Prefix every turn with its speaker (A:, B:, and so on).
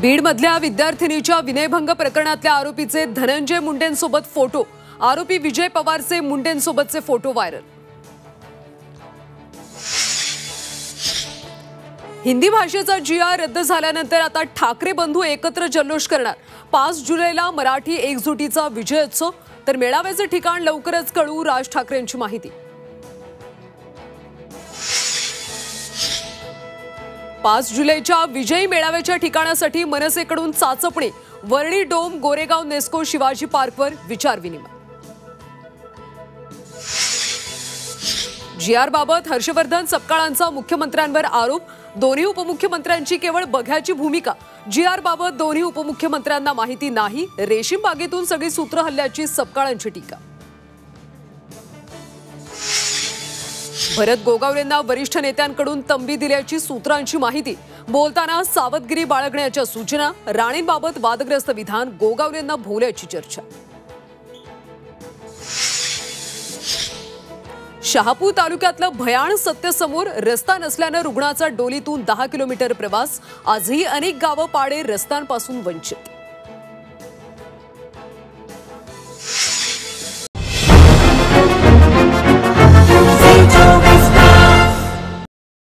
A: बीडमधल्या विद्यार्थिनीच्या विनयभंग प्रकरणातल्या आरोपीचे धनंजय मुंडेंसोबत फोटो, आरोपी विजय पवारचे मुंडेंसोबतचे फोटो व्हायरल। हिंदी भाषेचा GR रद्द झाल्यानंतर आता ठाकरे बंधू एकत्र जल्लोष करणार। 5 जुलैला मराठी एकजुटीचा विजयोत्सव, तर मेळाव्याचे ठिकाण लवकरच कळू, राज ठाकरेंची माहिती। 5 जुलैच्या विजयी मेळाव्याच्या ठिकाणासाठी मनसेकडून चाचपणी, वर्णी डोम, गोरेगाव नेस्को, शिवाजी पार्कवर विचारविनिमय। GR बाबत हर्षवर्धन सपकाळांचा मुख्यमंत्र्यांवर आरोप, दोन्ही उपमुख्यमंत्र्यांची केवळ बघ्याची भूमिका। GR बाबत दोन्ही उपमुख्यमंत्र्यांना माहिती नाही, रेशीम बागेतून सगळी सूत्र हल्ल्याची सपकाळांची टीका। भरत गोगावलेंना वरिष्ठ नेत्यांकडून तंबी दिल्याची सूत्रांची माहिती, बोलताना सावधगिरी बाळगण्याच्या सूचना। राणेंबाबत वादग्रस्त विधान, गोगावलेंना भोवल्याची चर्चा। शहापूर तालुक्यातलं भयाण सत्य समोर, रस्ता नसल्यानं रुग्णाचा डोलीतून 10 किलोमीटर प्रवास, आजही अनेक गावं पाडे रस्त्यांपासून वंचित।